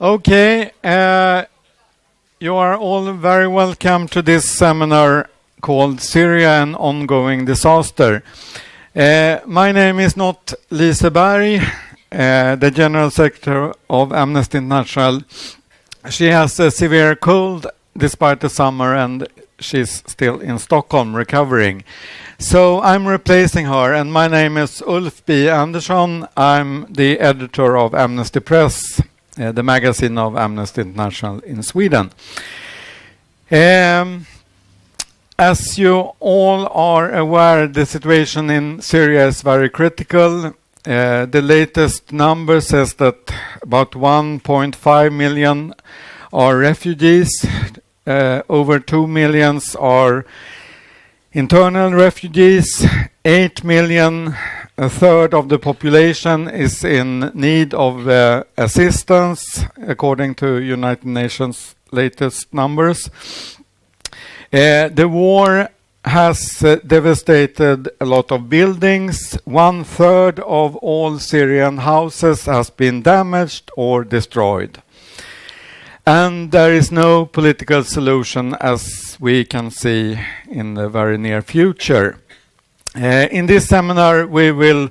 Okay, you are all very welcome to this seminar called Syria, an ongoing disaster. My name is not Lise Berg, the General Secretary of Amnesty International. She has a severe cold despite the summer and she's still in Stockholm recovering. So I'm replacing her, and my name is Ulf B. Andersson. I'm the editor of Amnesty Press, the magazine of Amnesty International in Sweden. As you all are aware, the situation in Syria is very critical. The latest number says that about 1.5 million are refugees. Over 2 million are internal refugees. 8 million, a third of the population, is in need of assistance, according to United Nations' latest numbers. The war has devastated a lot of buildings. 1/3 of all Syrian houses has been damaged or destroyed. And there is no political solution, as we can see, in the very near future. In this seminar, we will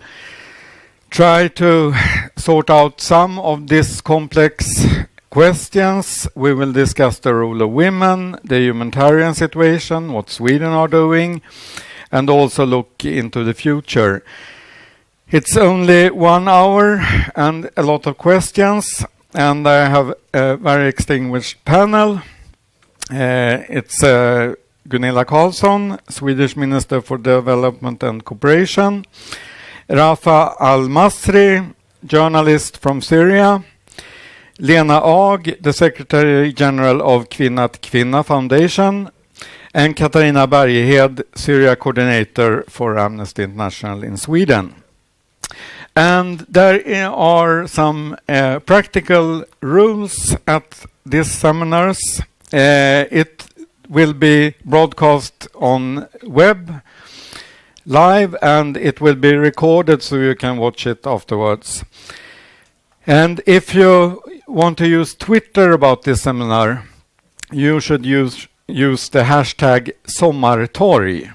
try to sort out some of these complex questions. We will discuss the role of women, the humanitarian situation, what Sweden are doing, and also look into the future. It's only 1 hour and a lot of questions, and I have a very distinguished panel. It's Gunilla Carlsson, Swedish Minister for Development and Cooperation, Rafa Al-Masri, journalist from Syria, Lena Ag, the Secretary General of Kvinna till Kvinna Foundation, and Katarina Bergehed, Syria Coordinator for Amnesty International in Sweden. And there are some practical rules at these seminars. It will be broadcast on web live, and it will be recorded so you can watch it afterwards. And if you want to use Twitter about this seminar, you should use the hashtag Sommartorg.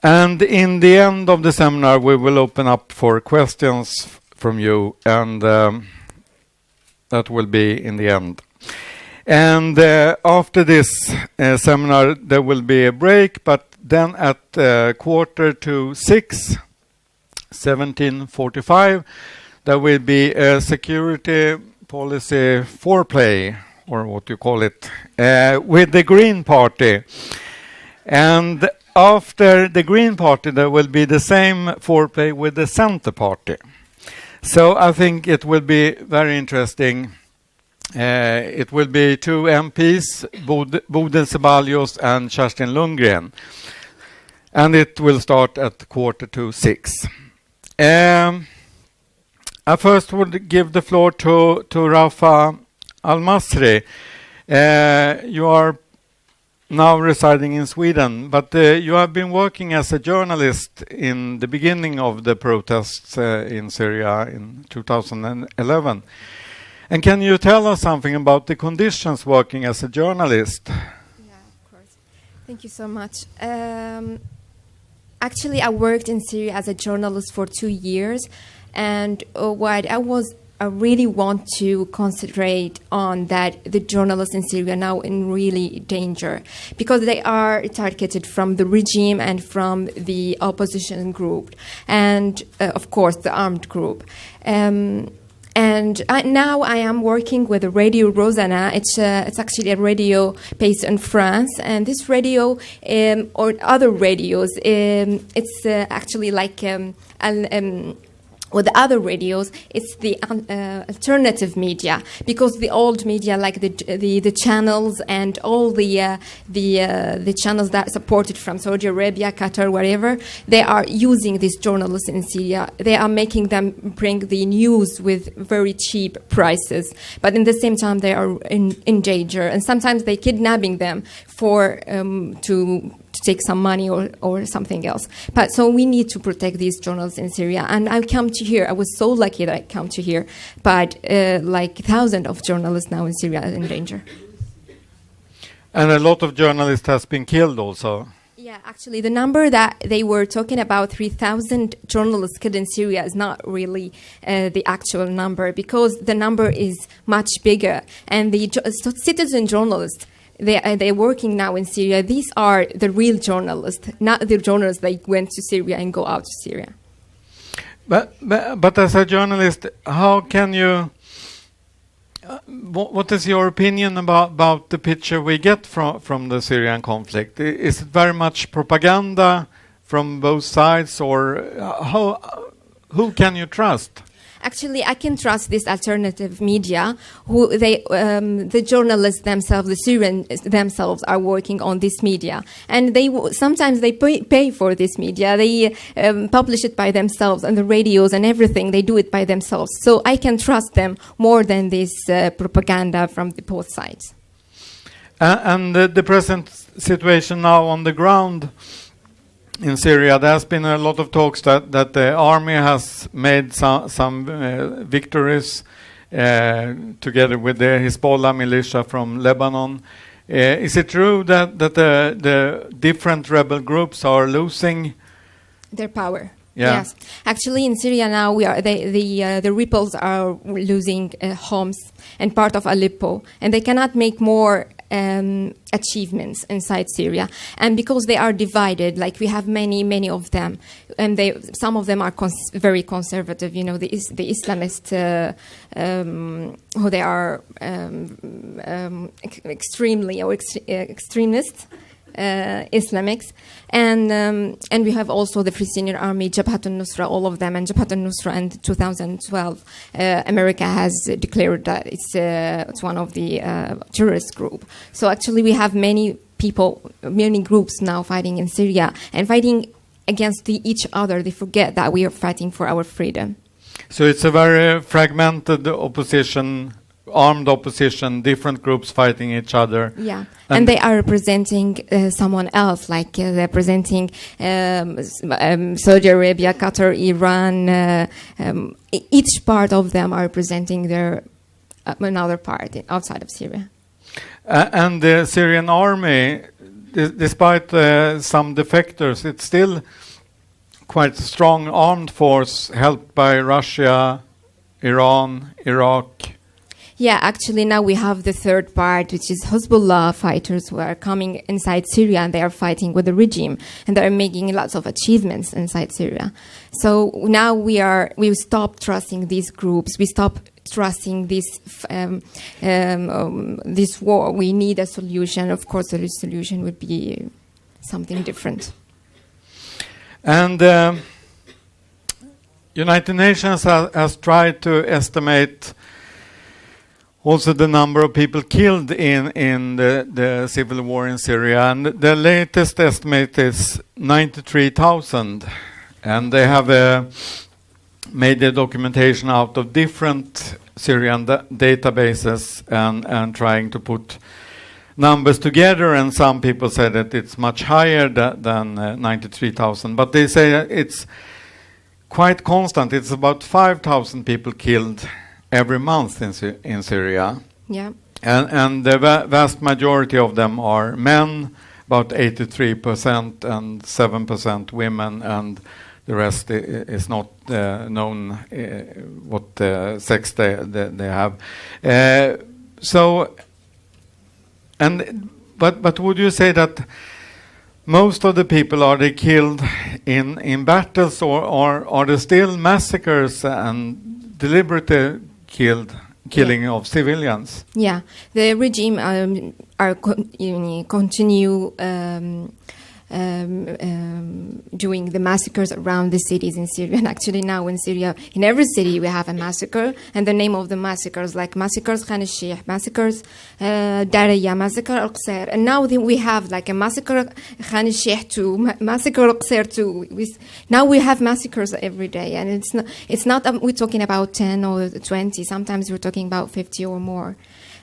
And in the end of the seminar, we will open up for questions from you, and that will be in the end. And after this seminar, there will be a break, but then at 5:45, 17:45, there will be a security policy foreplay, or what you call it, with the Green Party. And after the Green Party, there will be the same foreplay with the Center Party. So I think it will be very interesting. It will be 2 MPs, Bodil Ceballos and Kerstin Lundgren. And it will start at 5:45. I first would give the floor to Rafa Al-Masri. You are now residing in Sweden, but you have been working as a journalist in the beginning of the protests in Syria in 2011. And can you tell us something about the conditions working as a journalist? Yeah, of course. Thank you so much. Actually, I worked in Syria as a journalist for 2 years, and what I really want to concentrate on that the journalists in Syria are now in really danger because they are targeted from the regime and from the opposition group, and of course the armed group. Now I am working with Radio Rosanna. It's actually a radio based in France, and this radio or other radios, it's actually like with the other radios, it's the alternative media, because the old media, like the channels and all the channels that are supported from Saudi Arabia, Qatar, wherever, they are using these journalists in Syria. They are making them bring the news with very cheap prices, but in the same time they are in danger, and sometimes they kidnapping them for to take some money or something else. But so we need to protect these journalists in Syria. And I come to here. I was so lucky that I come to here. But like thousands of journalists now in Syria are in danger. And a lot of journalists has been killed also. Yeah, actually, the number that they were talking about, 3,000 journalists killed in Syria, is not really the actual number, because the number is much bigger. And the citizen journalists, they're working now in Syria. These are the real journalists, not the journalists that went to Syria and go out of Syria. But as a journalist, how can you... what is your opinion about the picture we get from the Syrian conflict? Is it very much propaganda from both sides, or who can you trust? Actually, I can trust this alternative media, the journalists themselves, the Syrians themselves are working on this media. And sometimes they pay for this media. They publish it by themselves on the radios and everything. They do it by themselves. So I can trust them more than this propaganda from both sides. And the present situation now on the ground in Syria, there has been a lot of talks that the army has made some victories together with the Hezbollah militia from Lebanon. Is it true that the different rebel groups are losing their power? Yeah. Yes, actually, in Syria now the rebels are losing Homs and part of Aleppo, and they cannot make more achievements inside Syria. And because they are divided, like we have many of them, and some of them are very conservative. You know, the Islamists, who they are extremely or extremists. Islamics, and we have also the Palestinian Army, Jabhat al-Nusra, all of them, and Jabhat al-Nusra in 2012, America has declared that it's one of the terrorist group. So actually we have many groups now fighting in Syria and fighting against each other. They forget that we are fighting for our freedom. So it's a very fragmented opposition, armed opposition, different groups fighting each other. Yeah, and they are representing someone else, like they're representing Saudi Arabia, Qatar, Iran. Each part of them are representing their another part outside of Syria. And the Syrian army, despite some defectors, it's still quite a strong armed force helped by Russia, Iran, Iraq. Yeah, actually now we have the third part, which is Hezbollah fighters who are coming inside Syria, and they are fighting with the regime, and they are making lots of achievements inside Syria. So now we stop trusting these groups. We stop trusting this war. We need a solution. Of course, the solution would be something different. And United Nations has tried to estimate also the number of people killed in the civil war in Syria, and the latest estimate is 93,000. And they have made a documentation out of different Syrian databases and trying to put numbers together, and some people say that it's much higher than 93,000, but they say that it's quite constant. It's about 5,000 people killed every month in Syria. Yeah. And the vast majority of them are men, about 83%, and 7% women, and the rest is not known what sex they have. But would you say that most of the people, are they killed in battles, or are there still massacres and deliberate killing of civilians? Yeah, the regime continue doing the massacres around the cities in Syria. And actually now in Syria, in every city we have a massacre, and the name of the massacres, like massacres Khan al-Sheikh, massacres Daraya, massacre Al-Qusayr, and now we have like a massacre Khan al-Sheikh too, massacre Al-Qusayr too. Now we have massacres every day, and it's not we're talking about 10 or 20, sometimes we're talking about 50 or more.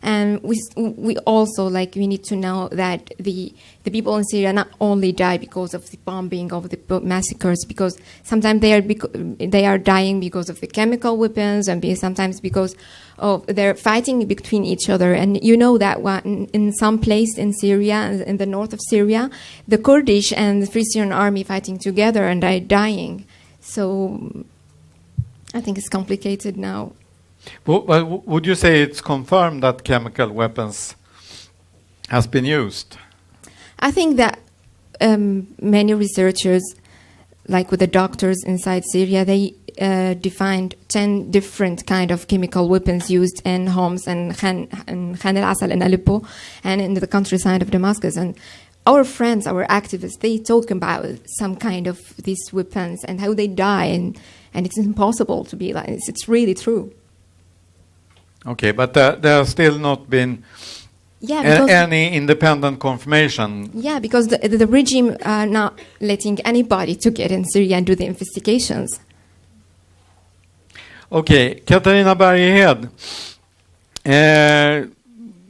And we also, like, we need to know that the people in Syria not only die because of the bombing, of the massacres, because sometimes they are dying because of the chemical weapons, and sometimes because of they're fighting between each other. And you know that in some place in Syria, in the north of Syria, the Kurdish and the Free Syrian Army fighting together and they're dying. So I think it's complicated now. Well, would you say it's confirmed that chemical weapons has been used? I think that many researchers, like with the doctors inside Syria, they defined 10 different kind of chemical weapons used in homes in Khan al-Asal in Aleppo and in the countryside of Damascus. And our friends, our activists, they talk about some kind of these weapons and how they die, and it's impossible to be like this. It's really true. Okay, but there has still not been any independent confirmation. Yeah, because the regime are not letting anybody to get in Syria and do the investigations. Okay, Katarina Bergehed.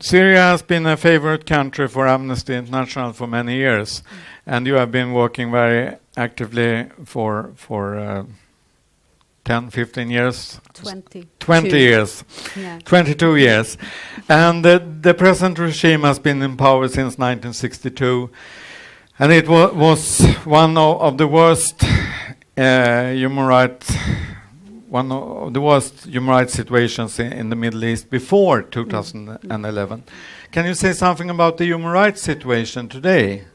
Syria has been a favorite country for Amnesty International for many years, and you have been working very actively for 10, 15 years? 20 years. Yeah. 22 years. And the present regime has been in power since 1962. And it was one of the worst human rights situations in the Middle East before 2011. Can you say something about the human rights situation today?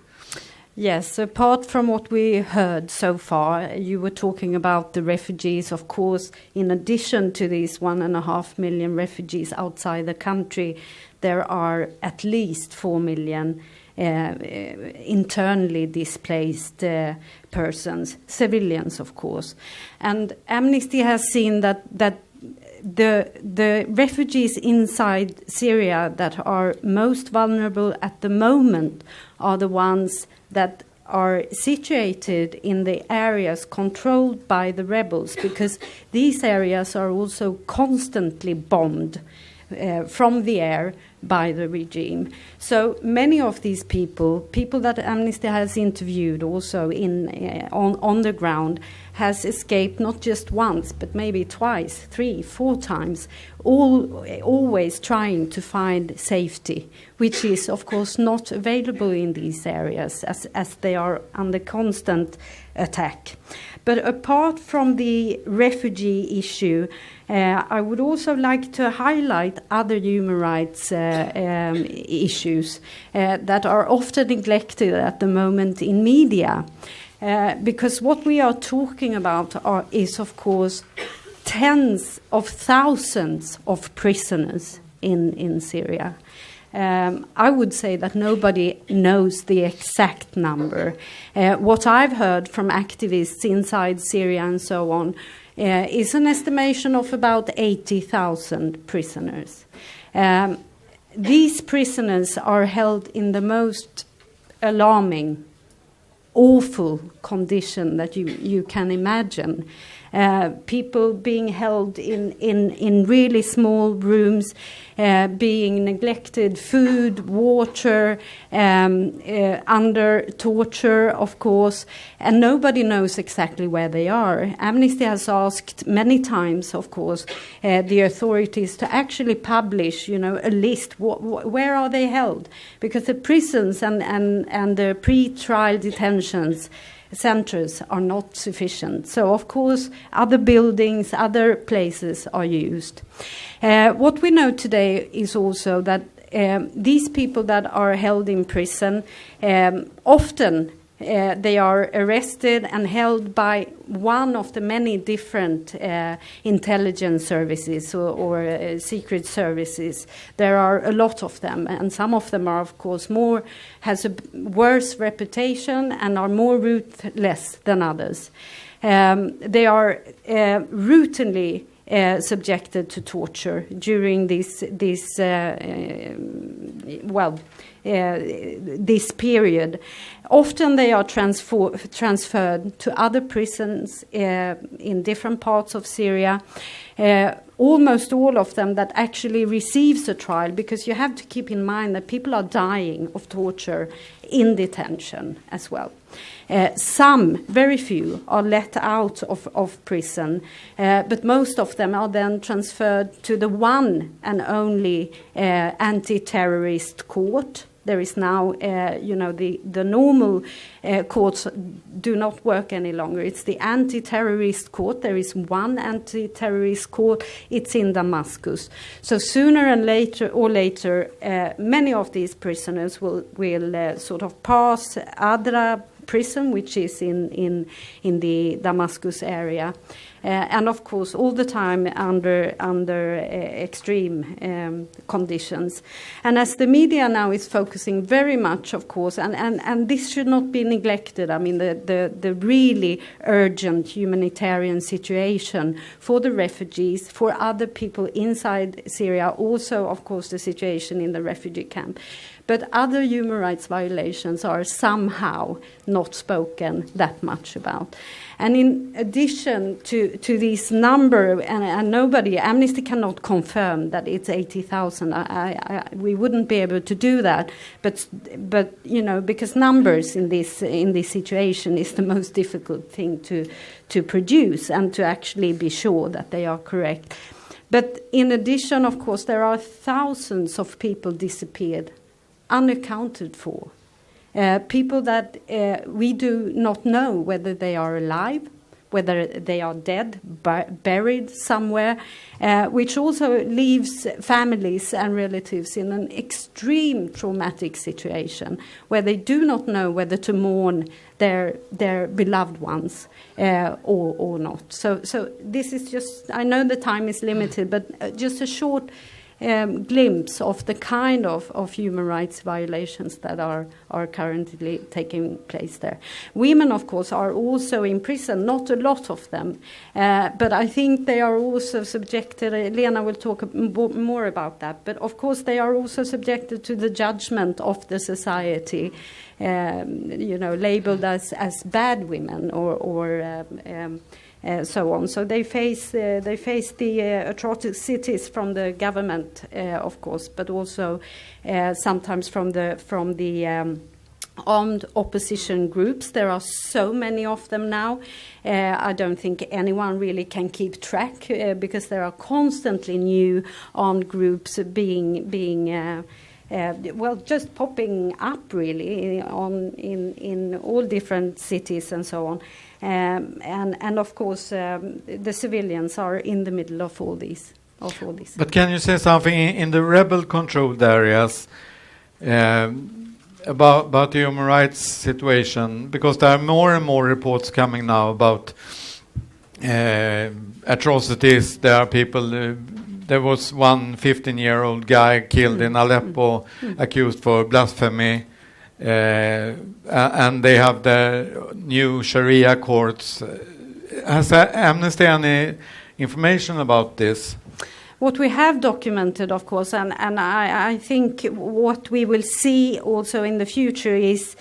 Yes, apart from what we heard so far, you were talking about the refugees. Of course, in addition to these 1.5 million refugees outside the country, there are at least 4 million internally displaced persons, civilians, of course. And Amnesty has seen that the refugees inside Syria that are most vulnerable at the moment are the ones that are situated in the areas controlled by the rebels, because these areas are also constantly bombed from the air by the regime. So many of these people that Amnesty has interviewed also on the ground, has escaped not just once, but maybe twice, 3, 4 times, always trying to find safety, which is, of course, not available in these areas as they are under constant attack. But apart from the refugee issue, I would also like to highlight other human rights issues that are often neglected at the moment in media. Because what we are talking about is, of course, tens of thousands of prisoners in Syria. I would say that nobody knows the exact number. What I've heard from activists inside Syria and so on is an estimation of about 80,000 prisoners. These prisoners are held in the most alarming, awful condition that you can imagine. People being held in really small rooms, being neglected, food, water, under torture, of course, and nobody knows exactly where they are. Amnesty has asked many times, of course, the authorities to actually publish, a list. Where are they held? Because the prisons and the pre-trial detentions centers are not sufficient. So, of course, other buildings, other places are used. What we know today is also that these people that are held in prison, often they are arrested and held by one of the many different intelligence services or secret services. There are a lot of them, and some of them are, of course, has a worse reputation and are more ruthless than others. They are routinely this period. Often they are transferred to other prisons in different parts of Syria. Almost all of them that actually receives a trial, because you have to keep in mind that people are dying of torture in detention as well. Some, very few, are let out of prison, but most of them are then transferred to the one and only anti-terrorist court. There is now, the normal courts do not work any longer. It's the anti-terrorist court. There is one anti-terrorist court. It's in Damascus. So sooner and later, many of these prisoners will sort of pass Adra prison, which is in the Damascus area, and of course all the time under extreme conditions. And as the media now is focusing very much, of course, and this should not be neglected. I mean, the really urgent humanitarian situation for the refugees, for other people inside Syria, also of course the situation in the refugee camp. But other human rights violations are somehow not spoken that much about. And in addition to this number, and Amnesty cannot confirm that it's 80,000. We wouldn't be able to do that. But because numbers in this situation is the most difficult thing to produce and to actually be sure that they are correct. But in addition, of course, there are thousands of people disappeared, unaccounted for. People that we do not know whether they are alive, whether they are dead, buried somewhere, which also leaves families and relatives in an extreme traumatic situation where they do not know whether to mourn their beloved ones or not. So this is just, I know the time is limited, but just a short glimpse of the kind of human rights violations that are currently taking place there. Women, of course, are also in prison, not a lot of them, but I think they are also subjected, Lena will talk more about that, but of course they are also subjected to the judgment of the society, labeled as bad women or so on. So they face the atrocities from the government, of course, but also sometimes from the armed opposition groups. There are so many of them now. I don't think anyone really can keep track because there are constantly new armed groups being just popping up really in all different cities and so on. And of course, the civilians are in the middle of all these. But can you say something in the rebel-controlled areas about the human rights situation? Because there are more and more reports coming now about atrocities. There are people. There was one 15-year-old guy killed in Aleppo, accused for blasphemy. And they have the new Sharia courts. Has Amnesty any information about this? What we have documented, of course, and I think what we will see also in the future is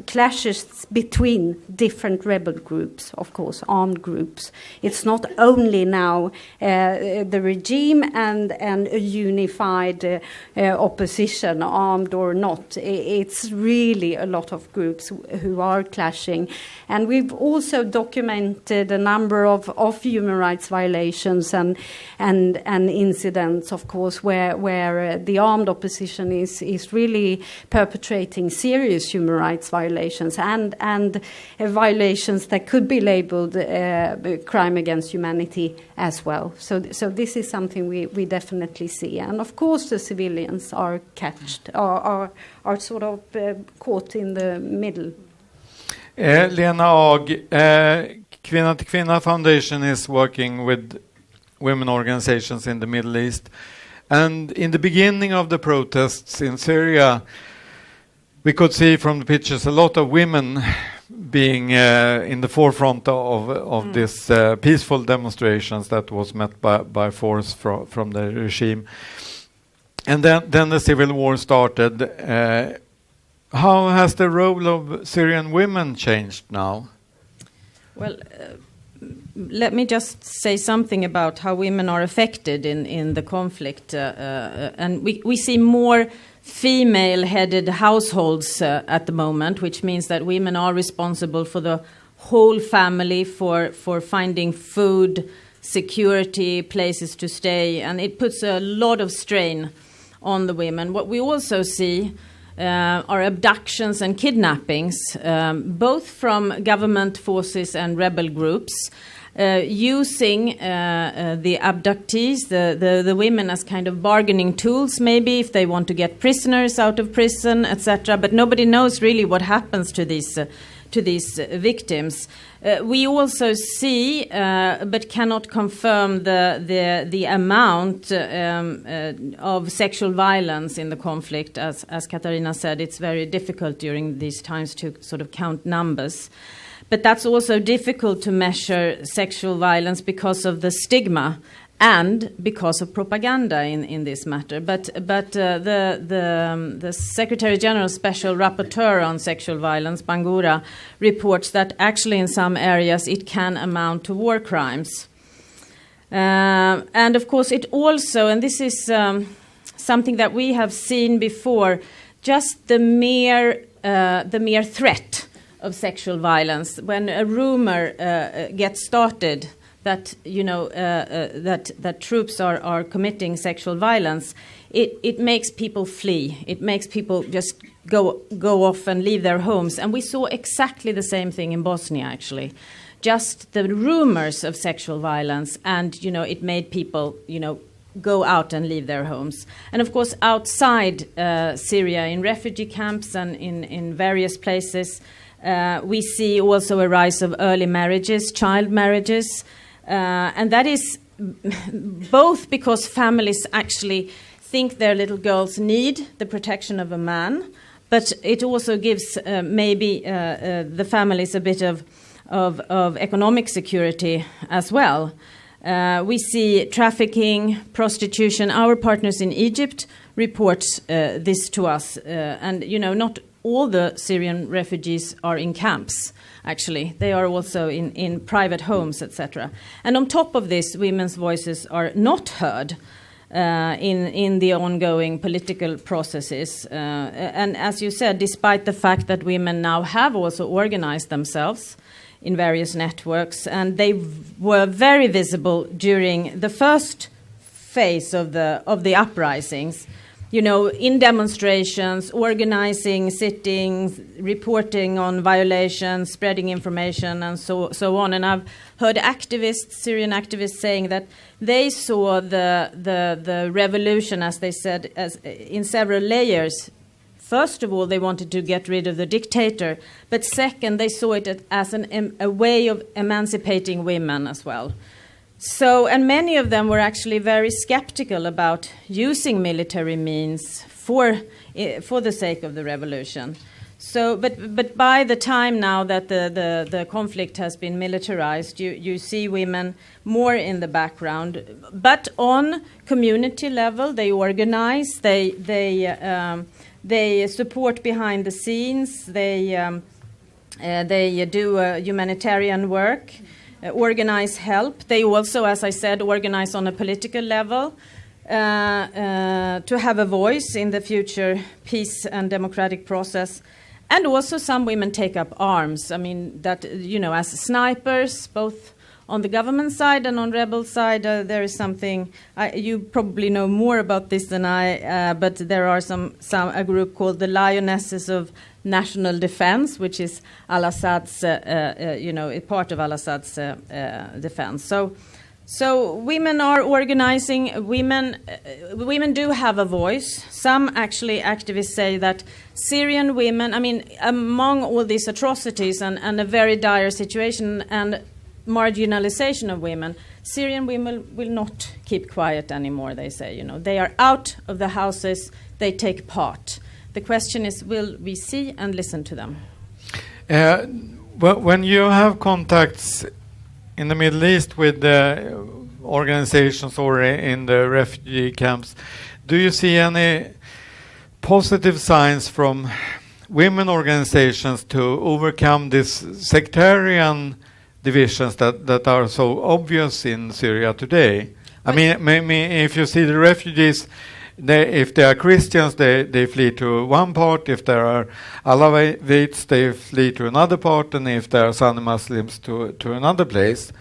clashes between different rebel groups, of course, armed groups. It's not only now the regime and a unified opposition, armed or not. It's really a lot of groups who are clashing. And we've also documented a number of human rights violations and incidents, of course, where the armed opposition is really perpetrating serious human rights violations and violations that could be labeled crime against humanity as well. So this is something we definitely see. And of course the civilians are are sort of caught in the middle. Lena Ag, Kvinna till Kvinna Foundation is working with women organizations in the Middle East. And in the beginning of the protests in Syria, we could see from the pictures a lot of women being in the forefront of this peaceful demonstrations that was met by force from the regime. And then the civil war started. How has the role of Syrian women changed now? Well, let me just say something about how women are affected in the conflict. And we see more female-headed households at the moment, which means that women are responsible for the whole family, for finding food, security, places to stay, and it puts a lot of strain on the women. What we also see are abductions and kidnappings, both from government forces and rebel groups, using the abductees, the women, as kind of bargaining tools, maybe if they want to get prisoners out of prison, etc. But nobody knows really what happens to these victims. We also see, but cannot confirm the amount of sexual violence in the conflict. As Katarina said, it's very difficult during these times to sort of count numbers. But that's also difficult to measure sexual violence because of the stigma and because of propaganda in this matter. But the Secretary General's Special Rapporteur on Sexual Violence, Bangura, reports that actually in some areas it can amount to war crimes. And of course it also, and this is something that we have seen before, just the mere threat of sexual violence. When a rumor gets started that that troops are committing sexual violence, it makes people flee. It makes people just go off and leave their homes. And we saw exactly the same thing in Bosnia, actually. Just the rumors of sexual violence, and it made people go out and leave their homes. And of course, outside Syria, in refugee camps and in various places, we see also a rise of early marriages, child marriages, and that is both because families actually think their little girls need the protection of a man, but it also gives maybe the families a bit of economic security as well. We see trafficking, prostitution. Our partners in Egypt report this to us, and not all the Syrian refugees are in camps, actually. They are also in private homes, etc. And on top of this, women's voices are not heard in the ongoing political processes. And as you said, despite the fact that women now have also organized themselves in various networks, and they were very visible during the first phase of the uprisings, in demonstrations, organizing sittings, reporting on violations, spreading information, and so on. And I've heard Syrian activists saying that they saw the revolution, as they said, as in several layers. First of all, they wanted to get rid of the dictator, but second, they saw it as a way of emancipating women as well. So, and many of them were actually very skeptical about using military means for the sake of the revolution. So, but by the time now that the conflict has been militarized, you see women more in the background. But on community level, they organize, they support behind the scenes, they do humanitarian work. Organize help. They also, as I said, organize on a political level to have a voice in the future peace and democratic process. And also some women take up arms. I mean, that, as snipers, both on the government side and on rebel side, there is something, you probably know more about this than I, but there are a group called the Lionesses of National Defense, which is al-Assad's, part of al-Assad's defense. So women are organizing. Women do have a voice. Some actually activists say that Syrian women, among all these atrocities and a very dire situation and marginalization of women, Syrian women will not keep quiet anymore, they say. They are out of the houses, they take part. The question is, will we see and listen to them? When you have contacts in the Middle East with the organizations or in the refugee camps, Do you see any positive signs from women organizations to overcome these sectarian divisions that are so obvious in Syria today? I mean, if you see the refugees, if they are Christians, they flee to one part. If there are Alawites, they flee to another part, and if there are Sunni Muslims, to another place.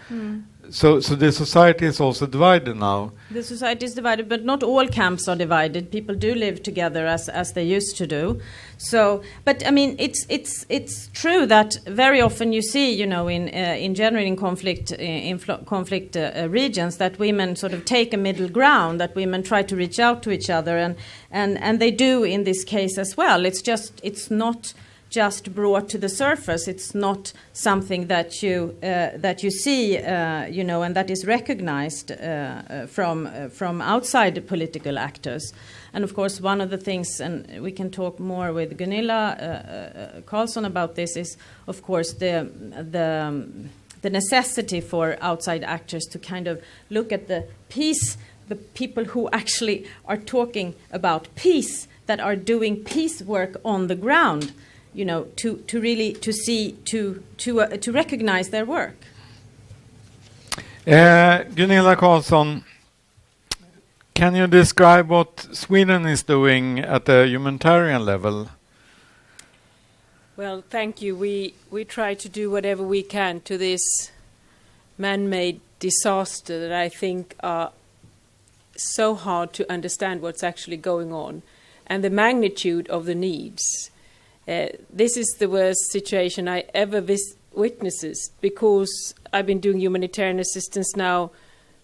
So the society is also divided now. The society is divided, but not all camps are divided. People do live together as they used to do. So, but I mean, it's true that very often you see, you know, in general in conflict regions, that women sort of take a middle ground. That women try to reach out to each other, and they do in this case as well. It's not just brought to the surface. It's not something that you see, you know, and that is recognized from outside the political actors. And of course, one of the things, and we can talk more with Gunilla Carlsson about this, is of course the necessity for outside actors to kind of look at the peace, the people who actually are talking about peace, that are doing peace work on the ground. You know, to really to recognize their work. Gunilla Carlsson, can you describe what Sweden is doing at a humanitarian level? Well, thank you. We try to do whatever we can to this man-made disaster that I think are so hard to understand what's actually going on and the magnitude of the needs. This is the worst situation I ever witnessed, because I've been doing humanitarian assistance now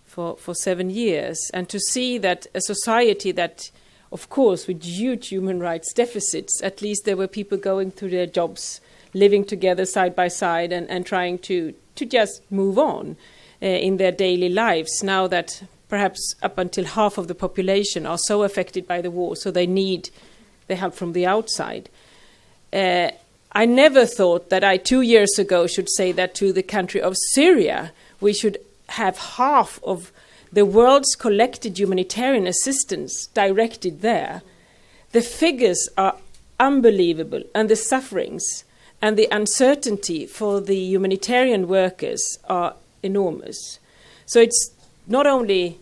for 7 years, and to see that a society that, of course, with huge human rights deficits, at least there were people going through their jobs, living together side by side, and trying to just move on in their daily lives, now that perhaps up until half of the population are so affected by the war, so they need the help from the outside. I never thought that I 2 years ago should say that to the country of Syria we should have half of the world's collected humanitarian assistance directed there. The figures are unbelievable, and the sufferings and the uncertainty for the humanitarian workers are enormous. So it's not only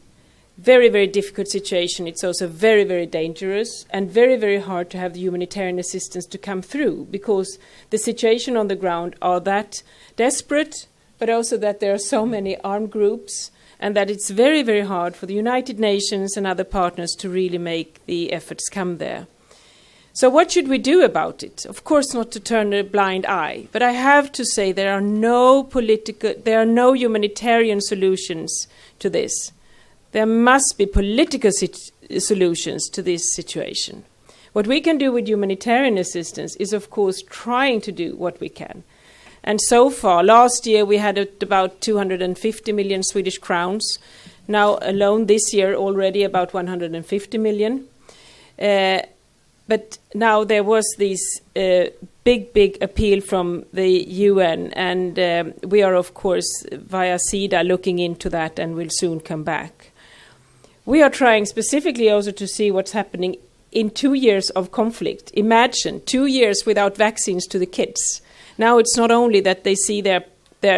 very, very difficult situation, it's also very, very dangerous and very, very hard to have the humanitarian assistance to come through, because the situation on the ground are that desperate, but also that there are so many armed groups, and that it's very, very hard for the United Nations and other partners to really make the efforts come there. So what should we do about it? Of course not to turn a blind eye, but I have to say there are no humanitarian solutions to this. There must be political solutions to this situation. What we can do with humanitarian assistance is, of course, trying to do what we can. And so far, last year we had about 250 million Swedish crowns. Now alone this year already about 150 million. But now there was this big appeal from the UN, and we are, of course, via SIDA looking into that and will soon come back. We are trying specifically also to see what's happening in 2 years of conflict. Imagine 2 years without vaccines to the kids. Now it's not only that they see their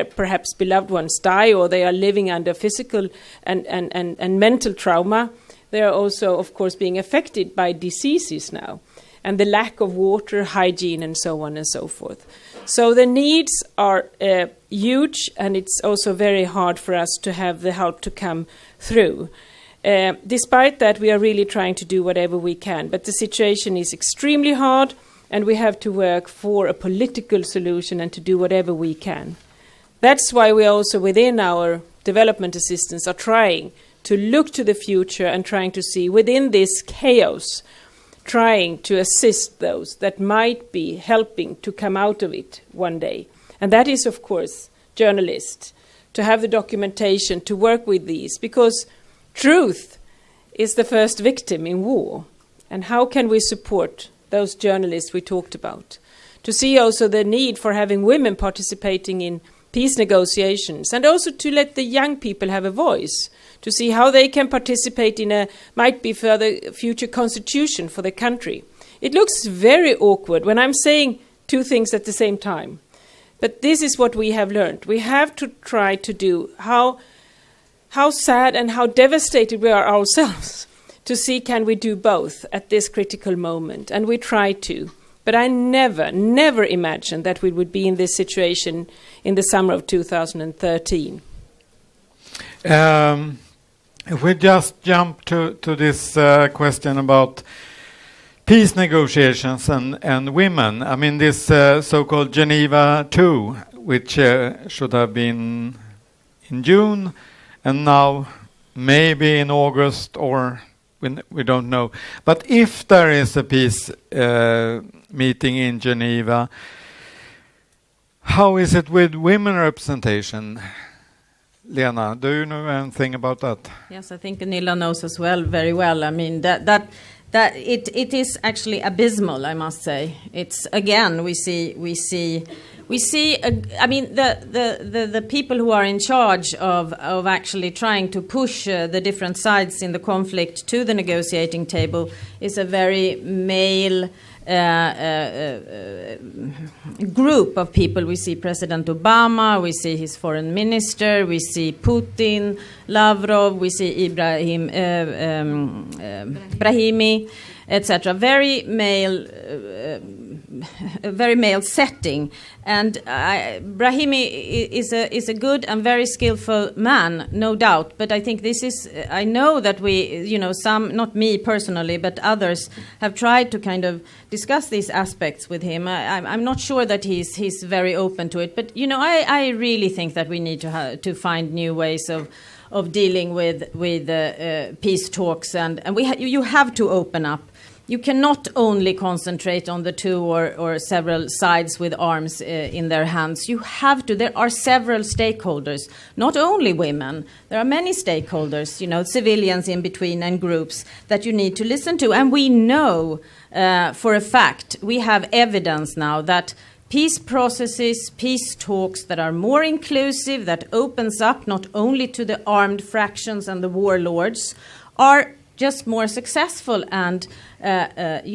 perhaps beloved ones die, or they are living under physical and mental trauma. They are also, of course, being affected by diseases now, and the lack of water, hygiene, and so on and so forth. So the needs are huge, and it's also very hard for us to have the help to come through. Despite that, we are really trying to do whatever we can. But the situation is extremely hard, and we have to work for a political solution and to do whatever we can. That's why we also, within our development assistance, are trying to look to the future and trying to see within this chaos, trying to assist those that might be helping to come out of it one day. And that is, of course, journalists, to have the documentation, to work with these, because truth is the first victim in war. And how can we support those journalists we talked about? To see also the need for having women participating in peace negotiations, and also to let the young people have a voice, to see how they can participate in a might be further future constitution for the country. It looks very awkward when I'm saying two things at the same time. But this is what we have learned. We have to try to do how sad and how devastated we are ourselves to see can we do both at this critical moment. And we try to. But I never imagined that we would be in this situation in the summer of 2013. If we just jump to this question about peace negotiations and women, I mean this so-called Geneva II, which should have been in June, and now maybe in August, or we don't know. But if there is a peace meeting in Geneva, how is it with women representation? Lena, do you know anything about that? Yes, I think Gunilla knows as well, very well. I mean, that it is actually abysmal, I must say. It's, again, we see. I mean, the people who are in charge of actually trying to push the different sides in the conflict to the negotiating table is a very male group of people. We see President Obama, we see his foreign minister, we see Putin, Lavrov, we see Brahimi, etc. Very male setting, and Brahimi is a good and very skillful man, no doubt. But I think this is. I know that we, some, not me personally, but others have tried to kind of discuss these aspects with him. I'm not sure that he's very open to it. But I really think that we need to find new ways of dealing with peace talks, and you have to open up. You cannot only concentrate on the two or several sides with arms in their hands. You have to. There are several stakeholders, not only women. There are many stakeholders, civilians in between and groups that you need to listen to. And we know for a fact, we have evidence now that peace processes, peace talks that are more inclusive, that opens up not only to the armed fractions and the warlords, are just more successful and have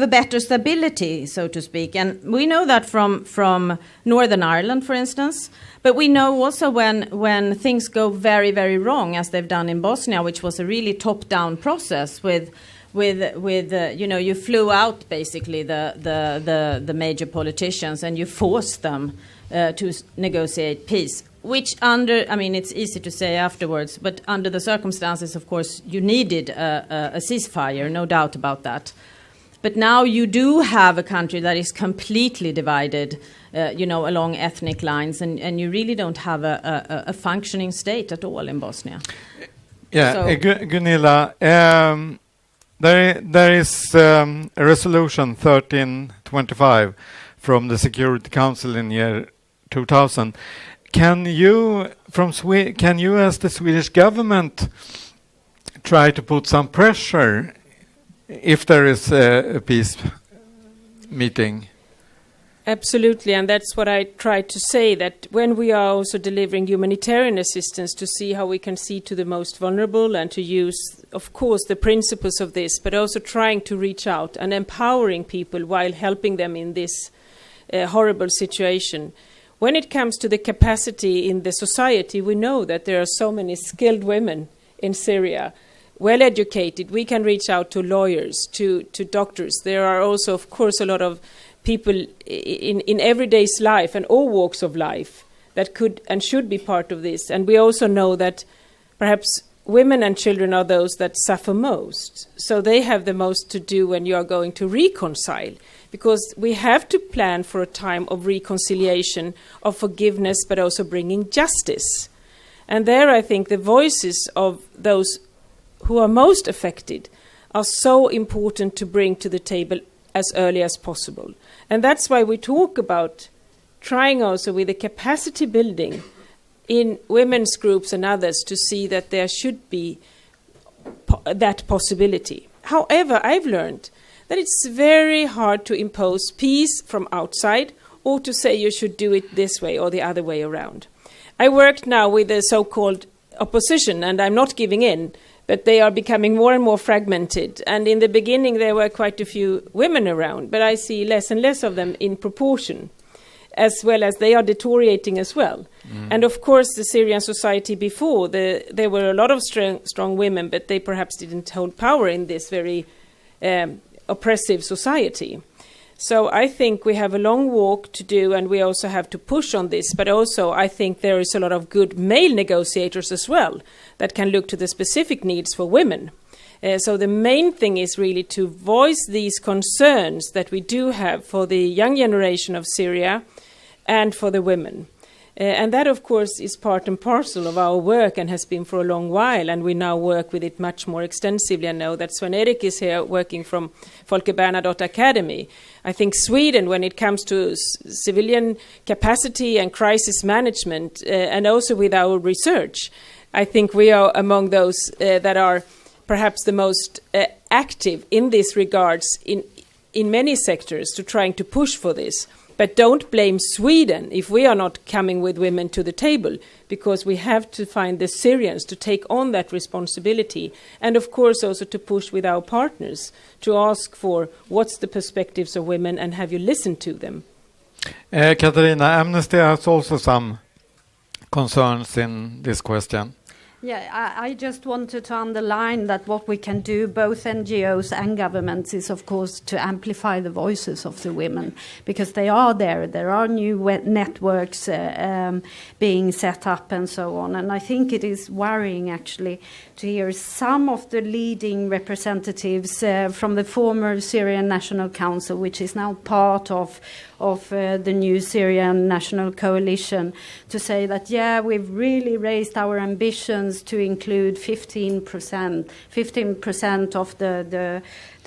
a better stability, so to speak. And we know that from Northern Ireland, for instance. But we know also when things go very, very wrong, as they've done in Bosnia, which was a really top-down process with you flew out basically the major politicians and you forced them to negotiate peace. Which it's easy to say afterwards, but under the circumstances, of course, you needed a ceasefire, no doubt about that. But now you do have a country that is completely divided, along ethnic lines, and you really don't have a functioning state at all in Bosnia. Yeah, So- Gunilla, there is a resolution 1325 from the Security Council in year 2000. Can you, as the Swedish government, try to put some pressure if there is a peace meeting? Absolutely, and that's what I tried to say, that when we are also delivering humanitarian assistance, to see how we can see to the most vulnerable and to use, of course, the principles of this, but also trying to reach out and empowering people while helping them in this horrible situation. When it comes to the capacity in the society, we know that there are so many skilled women in Syria, well educated. We can reach out to lawyers, to doctors. There are also, of course, a lot of people in everyday life and all walks of life that could and should be part of this. And we also know that perhaps women and children are those that suffer most. So they have the most to do when you are going to reconcile, because we have to plan for a time of reconciliation, of forgiveness, but also bringing justice. And there I think the voices of those who are most affected are so important to bring to the table as early as possible. And that's why we talk about trying also with the capacity building in women's groups and others to see that there should be that possibility. However, I've learned that it's very hard to impose peace from outside or to say you should do it this way or the other way around. I worked now with the so-called opposition, and I'm not giving in, but they are becoming more and more fragmented. And in the beginning, there were quite a few women around, but I see less and less of them in proportion, as well as they are deteriorating as well. And of course, the Syrian society before, there were a lot of strong women, but they perhaps didn't hold power in this very oppressive society. So I think we have a long walk to do, and we also have to push on this. But also, I think there is a lot of good male negotiators as well that can look to the specific needs for women. So the main thing is really to voice these concerns that we do have for the young generation of Syria and for the women. And that, of course, is part and parcel of our work and has been for a long while, and we now work with it much more extensively. I know that Sven Erik is here working from Folke Bernadotte Academy. I think Sweden, when it comes to civilian capacity and crisis management, and also with our research, I think we are among those that are perhaps the most active in this regards in many sectors to trying to push for this. But don't blame Sweden if we are not coming with women to the table, because we have to find the Syrians to take on that responsibility, and of course also to push with our partners to ask for what's the perspectives of women and have you listened to them. Katarina, Amnesty has also some concerns in this question. Yeah, I just wanted to underline that what we can do, both NGOs and governments, is of course to amplify the voices of the women, because they are there. There are new networks being set up and so on. And I think it is worrying actually to hear some of the leading representatives from the former Syrian National Council, which is now part of the new Syrian National Coalition, to say that, yeah, we've really raised our ambitions to include 15% of the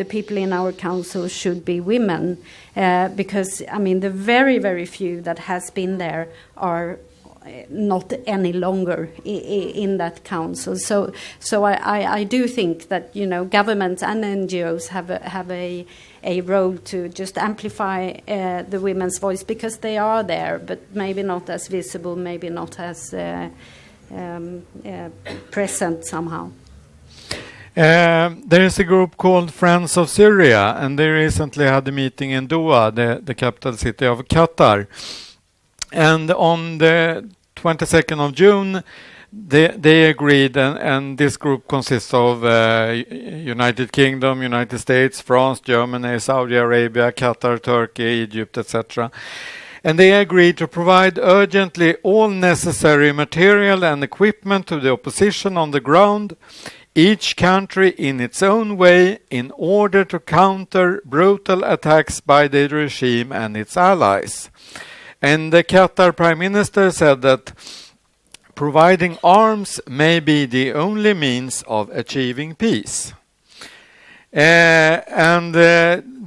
people in our council should be women, because, I mean, the very, very few that has been there are not any longer in that council. So I do think that, you know, governments and NGOs have a role to just amplify the women's voice, because they are there, but maybe not as visible, maybe not as present somehow. There is a group called Friends of Syria, and they recently had a meeting in Doha, the capital city of Qatar. And on the 22nd of June, they agreed, and this group consists of United Kingdom, United States, France, Germany, Saudi Arabia, Qatar, Turkey, Egypt, etc. And they agreed to provide urgently all necessary material and equipment to the opposition on the ground, each country in its own way, in order to counter brutal attacks by the regime and its allies. And the Qatar Prime Minister said that providing arms may be the only means of achieving peace.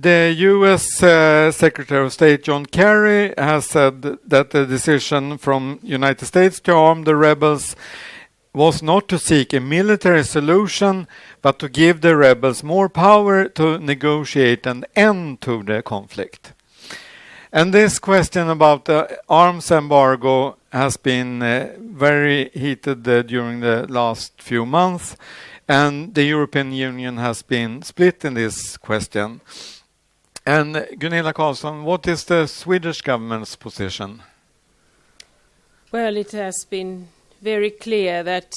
The U.S. Secretary of State John Kerry has said that the decision from United States to arm the rebels was not to seek a military solution, but to give the rebels more power to negotiate an end to the conflict. And this question about the arms embargo has been very heated during the last few months, and the European Union has been split in this question. And Gunilla Carlsson, what is the Swedish government's position? Well, it has been very clear that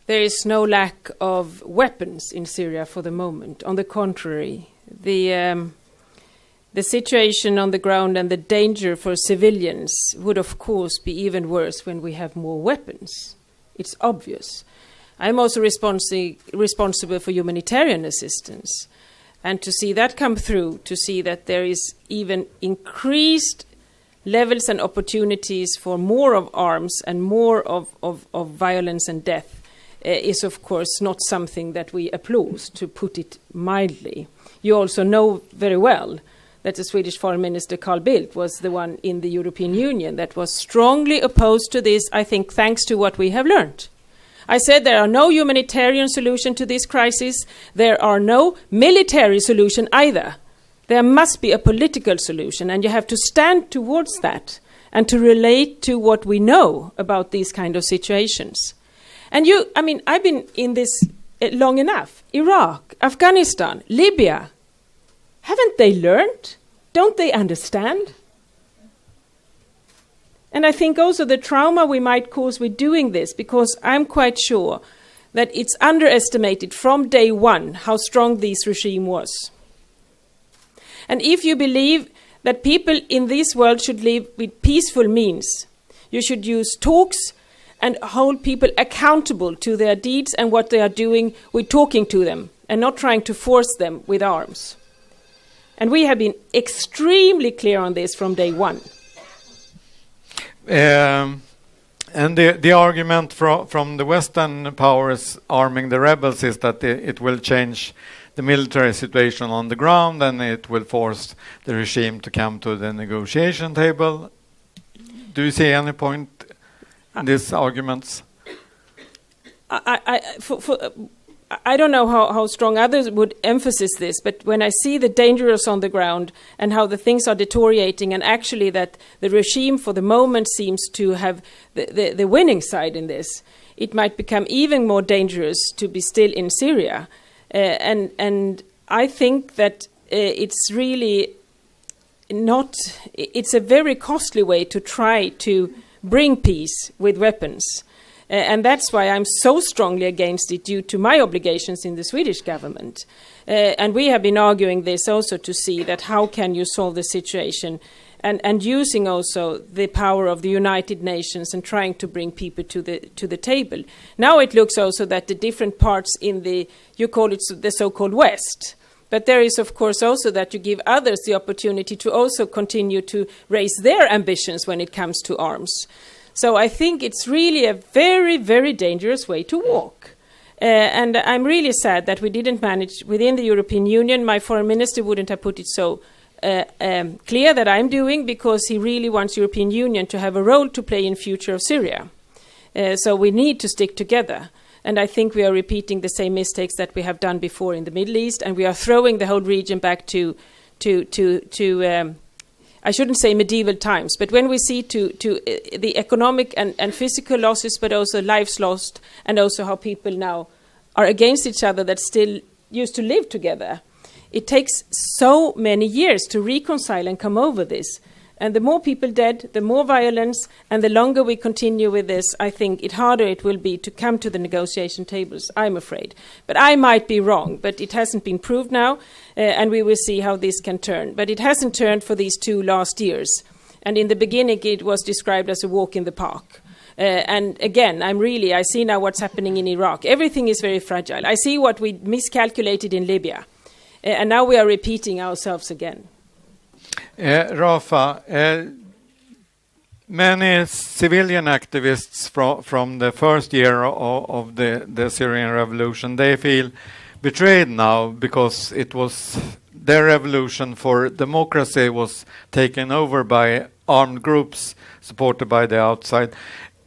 there is no lack of weapons in Syria for the moment. On the contrary, the situation on the ground and the danger for civilians would, of course, be even worse when we have more weapons. It's obvious. I'm also responsible for humanitarian assistance. And to see that come through, to see that there is even increased levels and opportunities for more of arms and more of violence and death is, of course, not something that we applaud, to put it mildly. You also know very well that the Swedish Foreign Minister Carl Bildt was the one in the European Union that was strongly opposed to this, I think, thanks to what we have learned. I said there are no humanitarian solution to this crisis. There are no military solution either. There must be a political solution, and you have to stand towards that and to relate to what we know about these kind of situations. And I've been in this long enough. Iraq, Afghanistan, Libya. Haven't they learned? Don't they understand? And I think also the trauma we might cause with doing this, because I'm quite sure that it's underestimated from day one how strong this regime was. And if you believe that people in this world should live with peaceful means, you should use talks and hold people accountable to their deeds and what they are doing with talking to them and not trying to force them with arms. And we have been extremely clear on this from day one. And the argument from the Western powers arming the rebels is that it will change the military situation on the ground and it will force the regime to come to the negotiation table. Do you see any point in these arguments? I don't know how strong others would emphasize this, but when I see the dangers on the ground and how the things are deteriorating, and actually that the regime for the moment seems to have the winning side in this, it might become even more dangerous to be still in Syria. And I think that it's really not, it's a very costly way to try to bring peace with weapons. And that's why I'm so strongly against it, due to my obligations in the Swedish government. And we have been arguing this also to see that how can you solve the situation, and using also the power of the United Nations and trying to bring people to the table. Now it looks also that the different parts in you call it the so-called West, but there is of course also that you give others the opportunity to also continue to raise their ambitions when it comes to arms. So I think it's really a very, very dangerous way to walk. And I'm really sad that we didn't manage within the European Union. My foreign minister wouldn't have put it so clear that I'm doing, because he really wants European Union to have a role to play in future of Syria. So we need to stick together. And I think we are repeating the same mistakes that we have done before in the Middle East, and we are throwing the whole region back to I shouldn't say medieval times, but when we see to the economic and physical losses, but also lives lost, and also how people now are against each other that still used to live together. It takes so many years to reconcile and come over this. And the more people dead, the more violence, and the longer we continue with this, I think it harder it will be to come to the negotiation tables, I'm afraid. But I might be wrong, but it hasn't been proved now, and we will see how this can turn. But it hasn't turned for these 2 last years. And in the beginning, it was described as a walk in the park. And again, I see now what's happening in Iraq. Everything is very fragile. I see what we miscalculated in Libya. And now we are repeating ourselves again. Rafa, many civilian activists from the first year of the Syrian revolution, they feel betrayed now because it was their revolution for democracy was taken over by armed groups supported by the outside.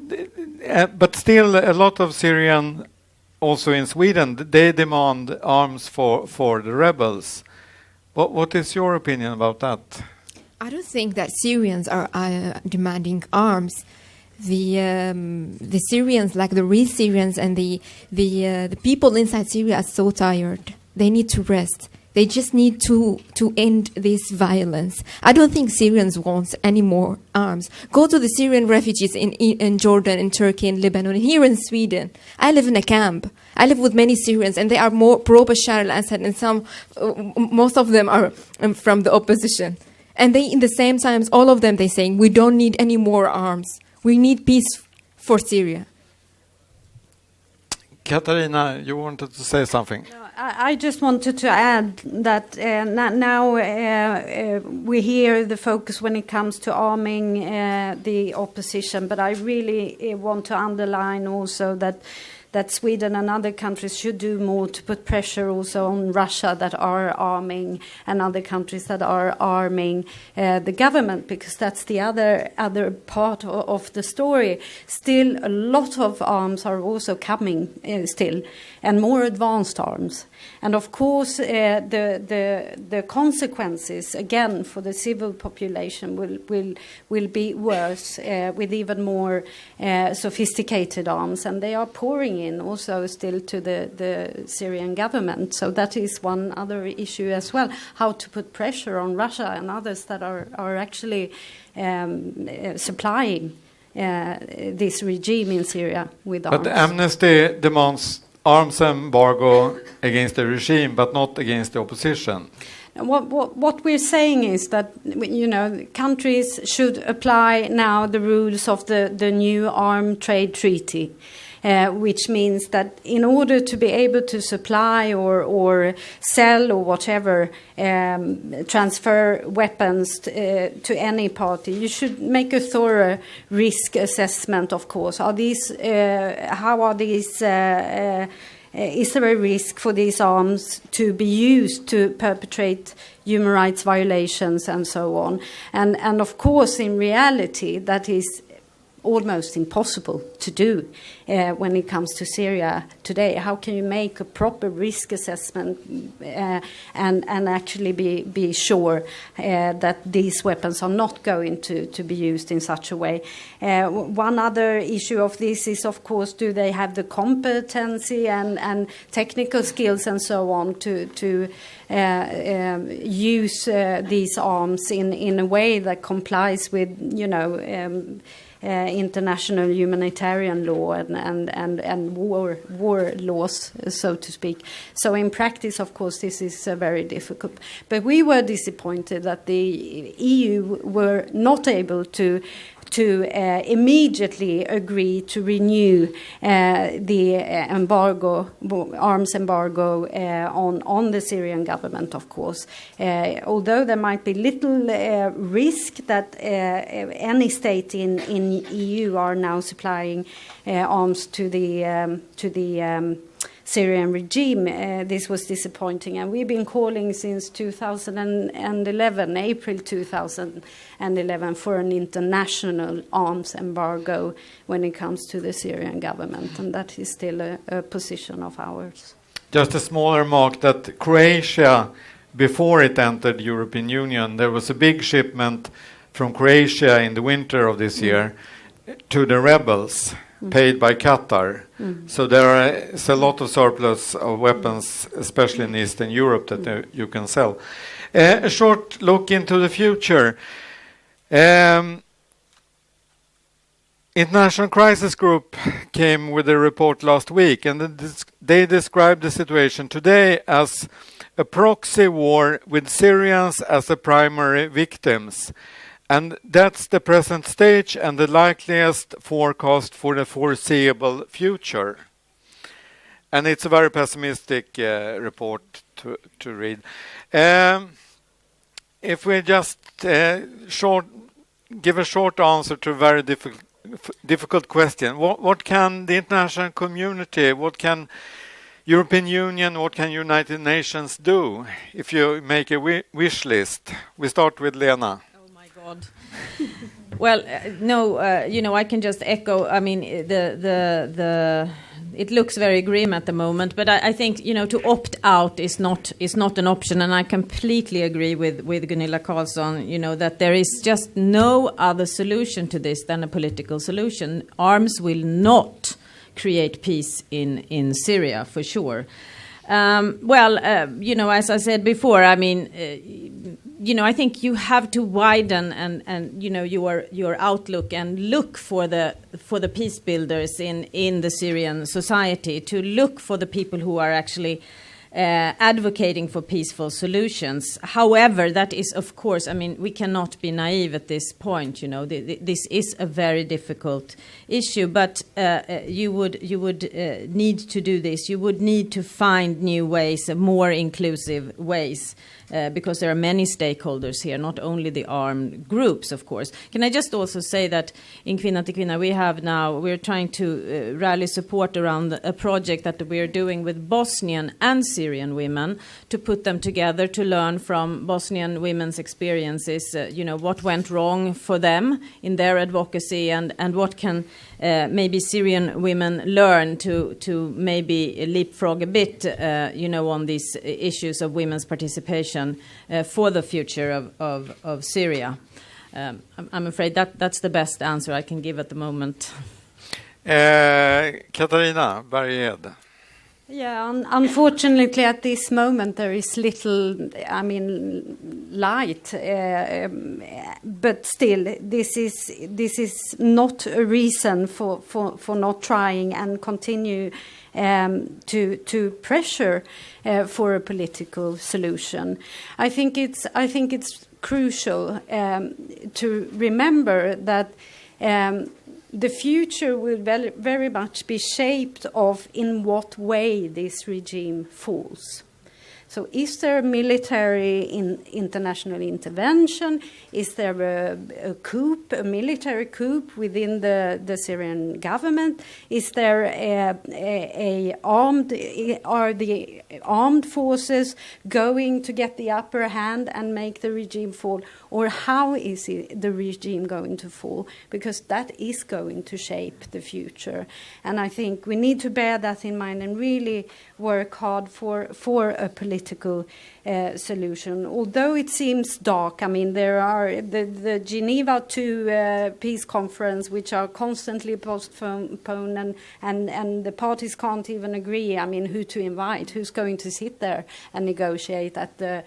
But still, a lot of Syrian, also in Sweden, they demand arms for the rebels. What is your opinion about that? I don't think that Syrians are demanding arms. The Syrians, like the real Syrians and the people inside Syria, are so tired. They need to rest. They just need to end this violence. I don't think Syrians want any more arms. Go to the Syrian refugees in Jordan, in Turkey, in Lebanon, and here in Sweden. I live in a camp. I live with many Syrians, and they are more pro-Bashar al-Assad, and most of them are from the opposition. And they, in the same times, all of them, they saying, we don't need any more arms. We need peace for Syria. Katarina, you wanted to say something. No, I just wanted to add that now we hear the focus when it comes to arming the opposition, but I really want to underline also that that Sweden and other countries should do more to put pressure also on Russia that are arming, and other countries that are arming the government, because that's the other part of the story. Still, a lot of arms are also coming still, and more advanced arms. And of course, the consequences again for the civil population will be worse with even more sophisticated arms, and they are pouring in also still to the Syrian government. So that is one other issue as well: how to put pressure on Russia and others that are actually supplying this regime in Syria with arms. But Amnesty demands arms embargo against the regime, but not against the opposition. What we're saying is that, you know, countries should apply now the rules of the new armed trade treaty, which means that in order to be able to supply or sell or whatever, transfer weapons to any party, you should make a thorough risk assessment, of course. How are these... is there a risk for these arms to be used to perpetrate human rights violations and so on? And of course, in reality, that is almost impossible to do when it comes to Syria today. How can you make a proper risk assessment and actually be sure that these weapons are not going to be used in such a way? One other issue of this is, of course, do they have the competency and technical skills and so on to use these arms in a way that complies with, you know, international humanitarian law and war laws, so to speak. So in practice, of course, this is very difficult. But we were disappointed that the EU were not able to immediately agree to renew the arms embargo on the Syrian government, of course. Although there might be little risk that any state in EU are now supplying arms to the Syrian regime, this was disappointing, and we've been calling since 2011, April 2011, for an international arms embargo when it comes to the Syrian government, and that is still a position of ours. Just a small remark that Croatia, before it entered the European Union, there was a big shipment from Croatia in the winter of this year to the rebels, paid by Qatar. So there is a lot of surplus of weapons, especially in Eastern Europe, that you can sell. A short look into the future. International Crisis Group came with a report last week, and they described the situation today as a proxy war with Syrians as the primary victims. And that's the present stage and the likeliest forecast for the foreseeable future. And it's a very pessimistic report to read. If we just give a short answer to a very difficult question, what can the international community, what can European Union, what can United Nations do if you make a wish list? We start with Lena. Well, no, you know, I can just echo. I mean, it looks very grim at the moment, but I think, you know, to opt out is not an option, and I completely agree with Gunilla Carlsson. You know, that there is just no other solution to this than a political solution. Arms will not create peace in Syria, for sure. You know, as I said before, I mean. You know, I think you have to widen and you know your outlook and look for the peace builders in the Syrian society, to look for the people who are actually advocating for peaceful solutions. However, that is, of course, I mean, we cannot be naive at this point. You know, this is a very difficult issue, but you would need to do this. You would need to find new ways, more inclusive ways, because there are many stakeholders here, not only the armed groups, of course. Can I just also say that in Kvinna till Kvinna we're trying to rally support around a project that we're doing with Bosnian and Syrian women to put them together to learn from Bosnian women's experiences, what went wrong for them in their advocacy and what can maybe Syrian women learn to maybe leapfrog a bit, on these issues of women's participation for the future of Syria. I'm afraid that's the best answer I can give at the moment. Katarina Berghed. Yeah, unfortunately, at this moment there is little, light. But still, this is not a reason for not trying and continue to pressure for a political solution. I think it's crucial to remember that. The future will very much be shaped of in what way this regime falls. So is there a military international intervention? Is there a coup, a military coup within the Syrian government? Is there are the armed forces going to get the upper hand and make the regime fall? Or how is the regime going to fall? Because that is going to shape the future. And I think we need to bear that in mind and really work hard for a political solution. Although it seems dark, there are the Geneva II peace conference, which are constantly postponed, and the parties can't even agree. Who to invite? Who's going to sit there and negotiate at the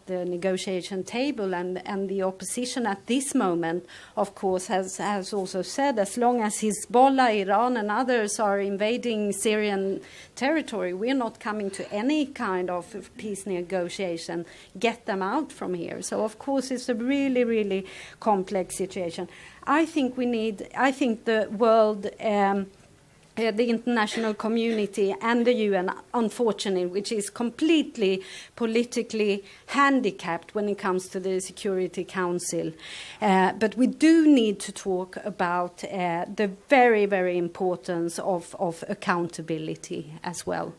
negotiation table, and the opposition at this moment, of course, has also said as long as Hezbollah, Iran, and others are invading Syrian territory, we're not coming to any kind of peace negotiation. Get them out from here. So, of course, it's a really, really complex situation. I think the world. The international community and the UN, unfortunately, which is completely politically handicapped when it comes to the Security Council. But we do need to talk about the very, very importance of accountability as well.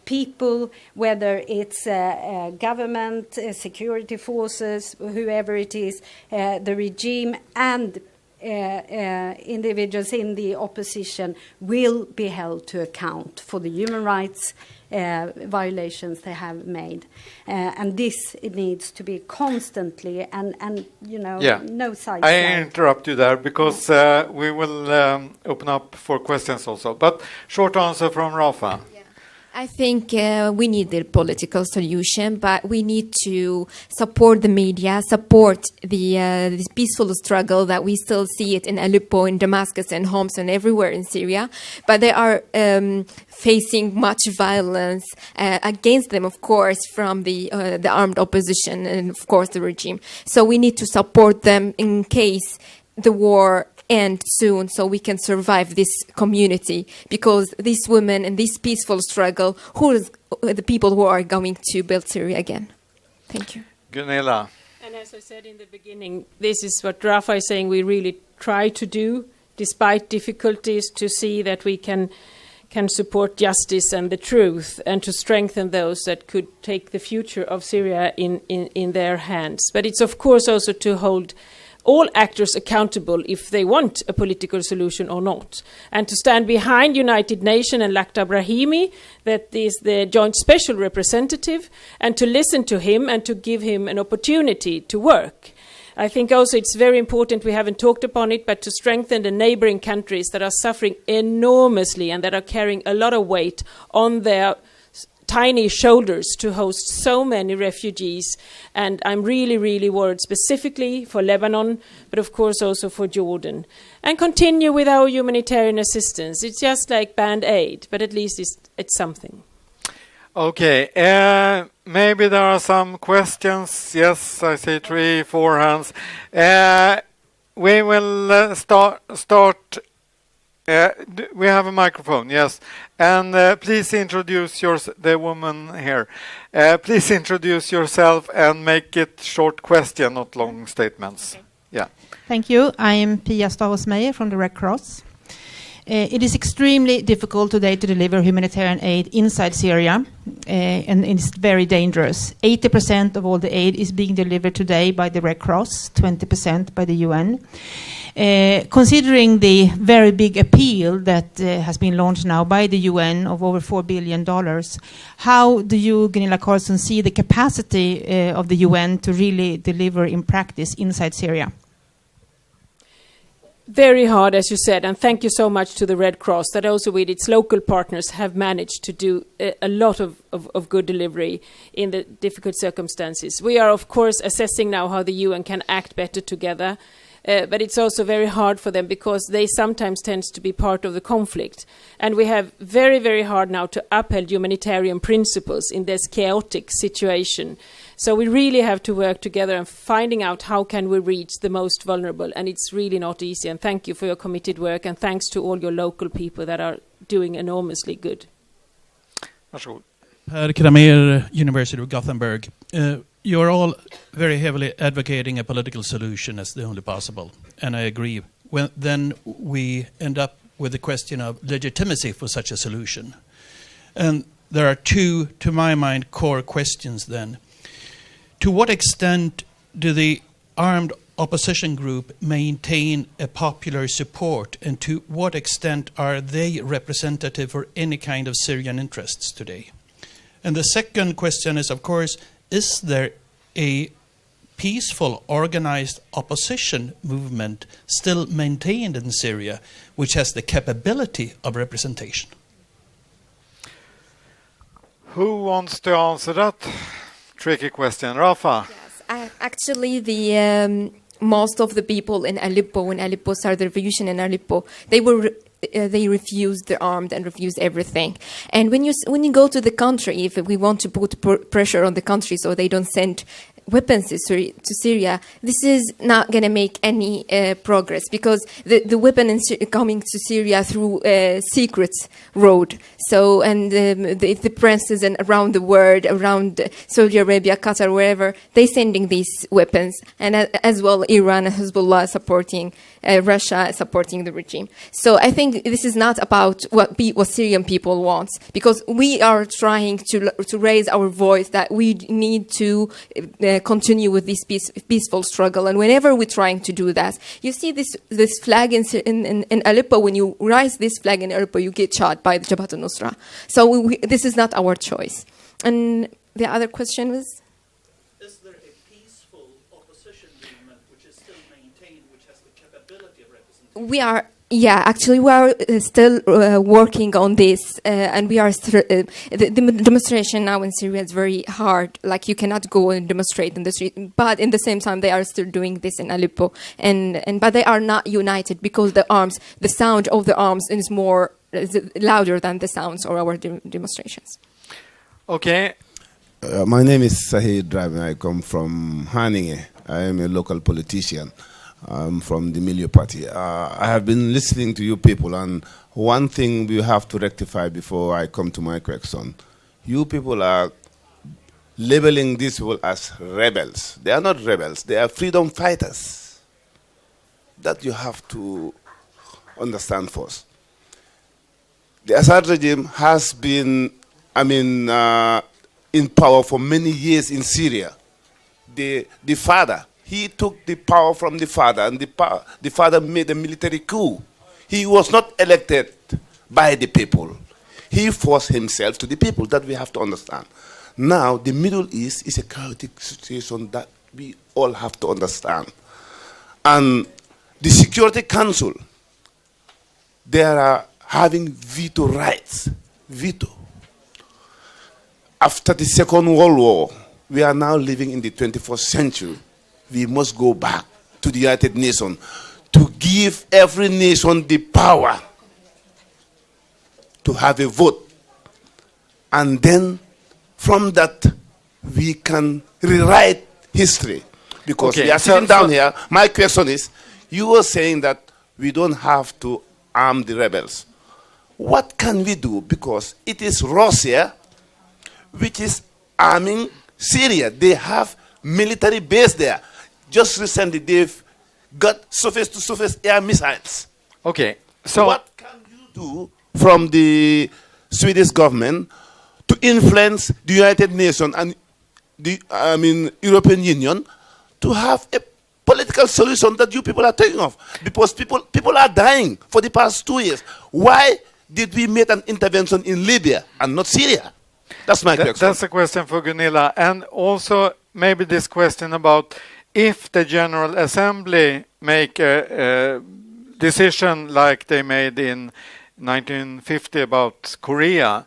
People, whether it's government, security forces, whoever it is, the regime and individuals in the opposition will be held to account for the human rights violations they have made, and this it needs to be constantly and no side. I interrupt you there because we will open up for questions also, but short answer from Rafa. I think we need the political solution, but we need to support the media, support this peaceful struggle that we still see it in Aleppo, in Damascus, and Homs, and everywhere in Syria. But they are facing much violence against them, of course, from the armed opposition and, of course, the regime. So we need to support them in case the war end soon, so we can survive this community, because these women and this peaceful struggle, who is the people who are going to build Syria again? Thank you. Gunilla. And as I said in the beginning, this is what Rafa is saying we really try to do, despite difficulties, to see that we can support justice and the truth, and to strengthen those that could take the future of Syria in their hands. But it's of course also to hold all actors accountable if they want a political solution or not, and to stand behind United Nations and Lakhdar Brahimi, that is the joint special representative, and to listen to him and to give him an opportunity to work. I think also it's very important, we haven't talked upon it, but to strengthen the neighboring countries that are suffering enormously and that are carrying a lot of weight on their tiny shoulders to host so many refugees. And I'm really, really worried specifically for Lebanon, but of course also for Jordan. And continue with our humanitarian assistance. It's just like Band-Aid, but at least it's something. Okay, maybe there are some questions. Yes, I see 3, 4 hands. We will start We have a microphone, yes. And please introduce the woman here. Please introduce yourself and make it short question, not long statements. Okay. Yeah. Thank you. I am Pia Stavos-Meyer from the Red Cross. It is extremely difficult today to deliver humanitarian aid inside Syria, and it's very dangerous. 80% of all the aid is being delivered today by the Red Cross, 20% by the UN. Considering the very big appeal that has been launched now by the UN of over $4 billion, how do you, Gunilla Carlsson, see the capacity of the UN to really deliver in practice inside Syria? Very hard, as you said, and thank you so much to the Red Cross that also with its local partners have managed to do a lot of good delivery in the difficult circumstances. We are, of course, assessing now how the UN can act better together, but it's also very hard for them because they sometimes tend to be part of the conflict. And we have very, very hard now to uphold humanitarian principles in this chaotic situation. So we really have to work together and finding out how can we reach the most vulnerable. And it's really not easy. And thank you for your committed work. And thanks to all your local people that are doing enormously good. Varsågod. Per Kramer, University of Gothenburg. You're all very heavily advocating a political solution as the only possible. And I agree. Then we end up with the question of legitimacy for such a solution. And there are two, to my mind, core questions then. To what extent do the armed opposition group maintain a popular support, and to what extent are they representative for any kind of Syrian interests today? And the second question is, of course, is there a peaceful, organized opposition movement still maintained in Syria, which has the capability of representation? Who wants to answer that? Tricky question. Rafa? Yes, actually, the most of the people in Aleppo, when Aleppo started the revolution in Aleppo, they refused the armed and refused everything. And when you go to the country, if we want to put pressure on the country so they don't send weapons to Syria, this is not going to make any progress because the weapon coming to Syria through a secret road. So, and the princes and around the world, around Saudi Arabia, Qatar, wherever, they sending these weapons. And as well, Iran and Hezbollah supporting Russia, supporting the regime. So I think this is not about what Syrian people want, because we are trying to raise our voice that we need to continue with this peaceful struggle. And whenever we're trying to do that, you see this flag in Aleppo. When you raise this flag in Aleppo, you get shot by the Jabhat al-Nusra. So this is not our choice. And the other question was? Is there a peaceful opposition movement which is still maintained, which has the capability of representation? Yeah, actually, we are still working on this, and we are the demonstration now in Syria is very hard. Like, you cannot go and demonstrate in the street, but in the same time, they are still doing this in Aleppo, but they are not united because the sound of the arms is louder than the sounds of our demonstrations. Okay. My name is Sahid Draven. I come from Haninge. I am a local politician. I'm from the Milio Party. I have been listening to you people, and one thing we have to rectify before I come to my question. You people are labeling these people as rebels. They are not rebels. They are freedom fighters. That you have to understand first. The Assad regime has been, in power for many years in Syria. The father, he took the power from the father, and the father made a military coup. He was not elected by the people. He forced himself to the people. That we have to understand. Now, the Middle East is a chaotic situation that we all have to understand. And the Security Council, they are having veto rights. Veto. After the Second World War, we are now living in the 21st century. We must go back to the United Nations to give every nation the power to have a vote. And then from that, we can rewrite history. Because we are sitting down here. My question is, you were saying that we don't have to arm the rebels. What can we do? Because it is Russia which is arming Syria. They have military base there. Just recently, they've got surface-to-surface air missiles. Okay, so what can you do from the Swedish government to influence the United Nations and the European Union to have a political solution that you people are taking of? Because people are dying for the past 2 years. Why did we make an intervention in Libya and not Syria? That's my question. That's a question for Gunilla. And also maybe this question about if the General Assembly make a decision like they made in 1950 about Korea,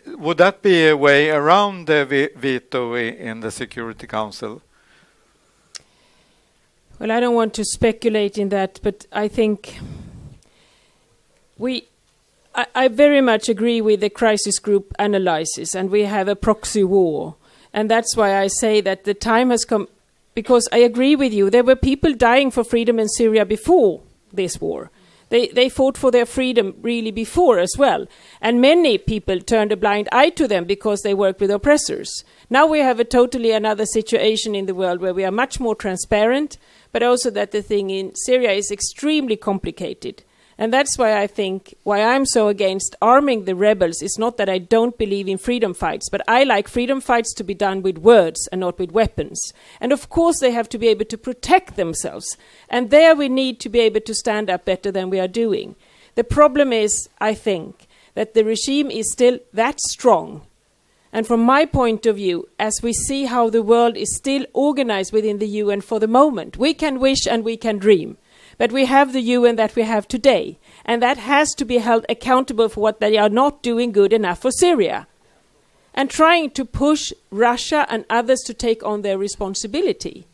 would that be a way around the veto in the Security Council? Well, I don't want to speculate in that, but I think I very much agree with the crisis group analysis, and we have a proxy war. And that's why I say that the time has come, because I agree with you, there were people dying for freedom in Syria before this war. They fought for their freedom really before as well. And many people turned a blind eye to them because they worked with oppressors. Now we have a totally another situation in the world where we are much more transparent, but also that the thing in Syria is extremely complicated. And that's why I think why I'm so against arming the rebels is not that I don't believe in freedom fights, but I like freedom fights to be done with words and not with weapons. And of course they have to be able to protect themselves. And there we need to be able to stand up better than we are doing. The problem is, I think, that the regime is still that strong. And from my point of view, as we see how the world is still organized within the UN for the moment, we can wish and we can dream. But we have the UN that we have today, and that has to be held accountable for what they are not doing good enough for Syria. And trying to push Russia and others to take on their responsibility.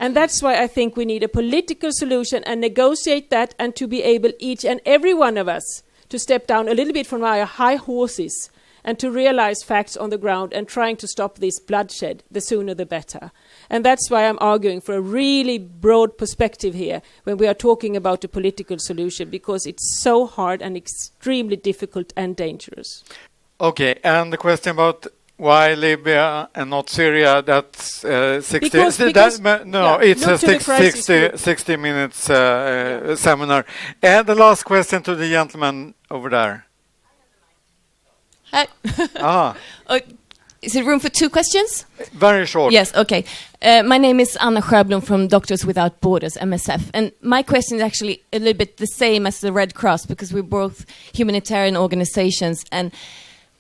And that's why I think we need a political solution and negotiate that, and to be able, each and every one of us, to step down a little bit from our high horses and to realize facts on the ground and trying to stop this bloodshed, the sooner the better. And that's why I'm arguing for a really broad perspective here when we are talking about a political solution, because it's so hard and extremely difficult and dangerous. Okay, and the question about why Libya and not Syria, that's 60... Because, no, it's a 60 minutes seminar. And the last question to the gentleman over there. Hi. Is it room for 2 questions? Very short. Yes, okay. My name is Anna Sjöblom from Doctors Without Borders, MSF. And my question is actually a little bit the same as the Red Cross, because we're both humanitarian organizations. And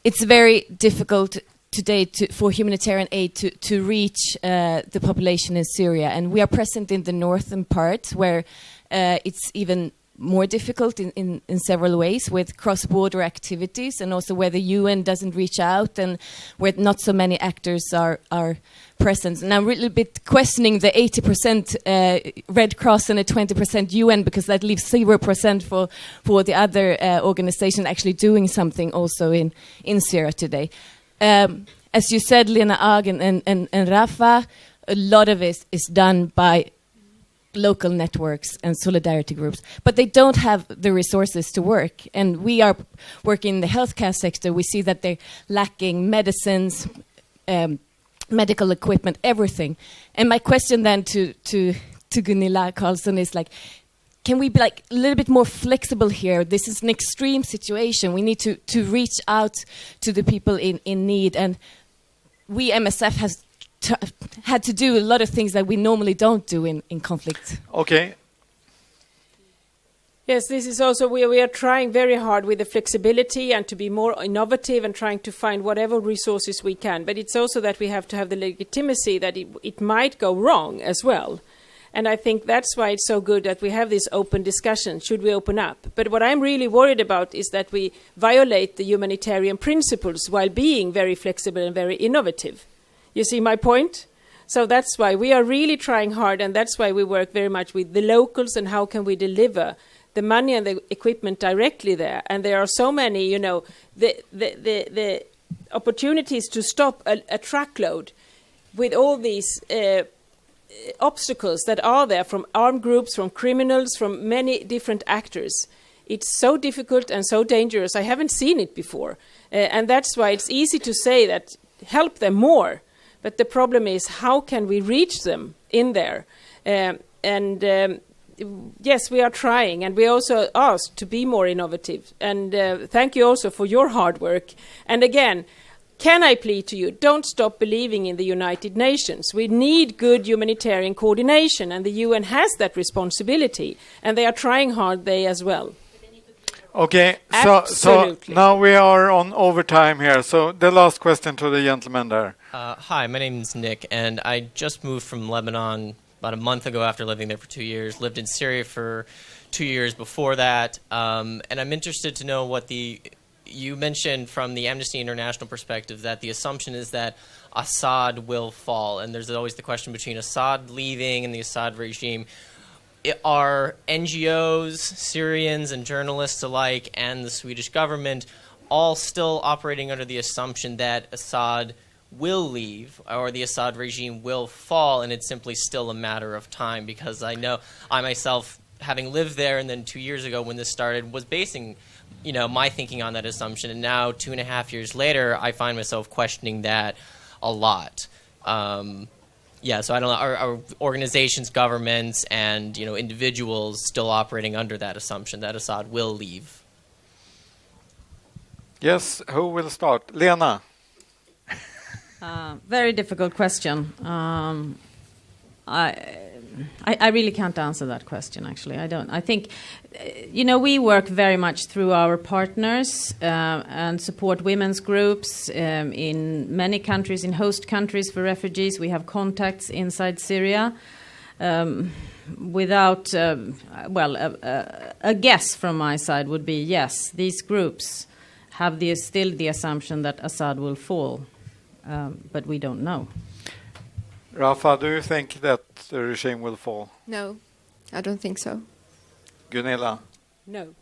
it's very difficult today for humanitarian aid to reach the population in Syria. And we are present in the northern part, where it's even more difficult in several ways, with cross-border activities, and also where the UN doesn't reach out and where not so many actors are present. And I'm really a bit questioning the 80% Red Cross and the 20% UN, because that leaves 0% for the other organization actually doing something also in Syria today. As you said, Lena Ag and Rafa, a lot of it is done by local networks and solidarity groups, but they don't have the resources to work. And we are working in the healthcare sector. We see that they're lacking medicines, medical equipment, everything. And my question then to Gunilla Carlsson is like, can we be like a little bit more flexible here? This is an extreme situation. We need to reach out to the people in need. And we, MSF, has had to do a lot of things that we normally don't do in conflict. Okay. Yes, this is also, we are trying very hard with the flexibility and to be more innovative and trying to find whatever resources we can. But it's also that we have to have the legitimacy that it might go wrong as well. And I think that's why it's so good that we have this open discussion. Should we open up? But what I'm really worried about is that we violate the humanitarian principles while being very flexible and very innovative. You see my point? So that's why we are really trying hard, and that's why we work very much with the locals and how can we deliver the money and the equipment directly there. And there are so many, the opportunities to stop a truckload with all these obstacles that are there from armed groups, from criminals, from many different actors. it's so difficult and so dangerous. I haven't seen it before. And that's why it's easy to say that help them more. But the problem is, how can we reach them in there? Yes, we are trying, and we also asked to be more innovative. And thank you also for your hard work. And again, can I plead to you, don't stop believing in the United Nations. We need good humanitarian coordination, and the UN has that responsibility. And they are trying hard, they as well. Okay, so now we are on overtime here. So the last question to the gentleman there. Hi, my name is Nick, and I just moved from Lebanon about a month ago after living there for 2 years. Lived in Syria for 2 years before that, and I'm interested to know what you mentioned from the Amnesty International perspective that the assumption is that Assad will fall, and there's always the question between Assad leaving and the Assad regime. Are NGOs, Syrians, and journalists alike, and the Swedish government all still operating under the assumption that Assad will leave or the Assad regime will fall, and it's simply still a matter of time? Because I know I myself, having lived there and then 2 years ago when this started, was basing my thinking on that assumption, and now 2.5 years later I find myself questioning that a lot. So I don't know, are organizations, governments, and individuals still operating under that assumption that Assad will leave? Yes, who will start? Lena. Very difficult question. I really can't answer that question, actually. I don't. I think, we work very much through our partners and support women's groups in many countries, in host countries for refugees. We have contacts inside Syria. Without, a guess from my side would be, yes, these groups have still the assumption that Assad will fall, but we don't know. Rafa, do you think that the regime will fall? No, I don't think so. Gunilla? No.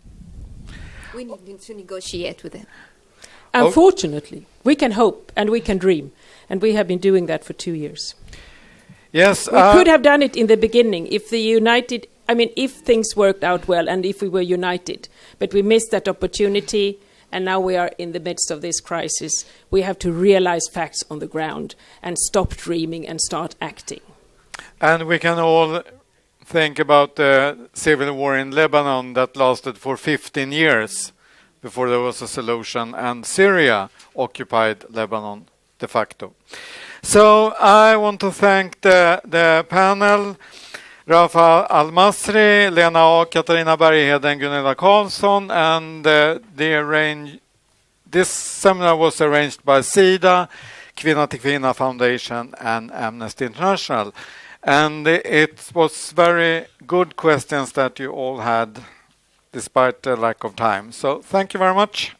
We need to negotiate with them. Unfortunately, we can hope and we can dream, and we have been doing that for 2 years. Yes, we could have done it in the beginning if if things worked out well and if we were united, but we missed that opportunity. And now we are in the midst of this crisis. We have to realize facts on the ground and stop dreaming and start acting. And we can all think about the civil war in Lebanon that lasted for 15 years before there was a solution, and Syria occupied Lebanon de facto. So I want to thank the panel, Rafa Al-Masri, Lena A, Katarina Bergheden, Gunilla Karlsson, and this seminar was arranged by SIDA, Kvinna till Kvinna Foundation, and Amnesty International. And it was very good questions that you all had, despite the lack of time. So thank you very much.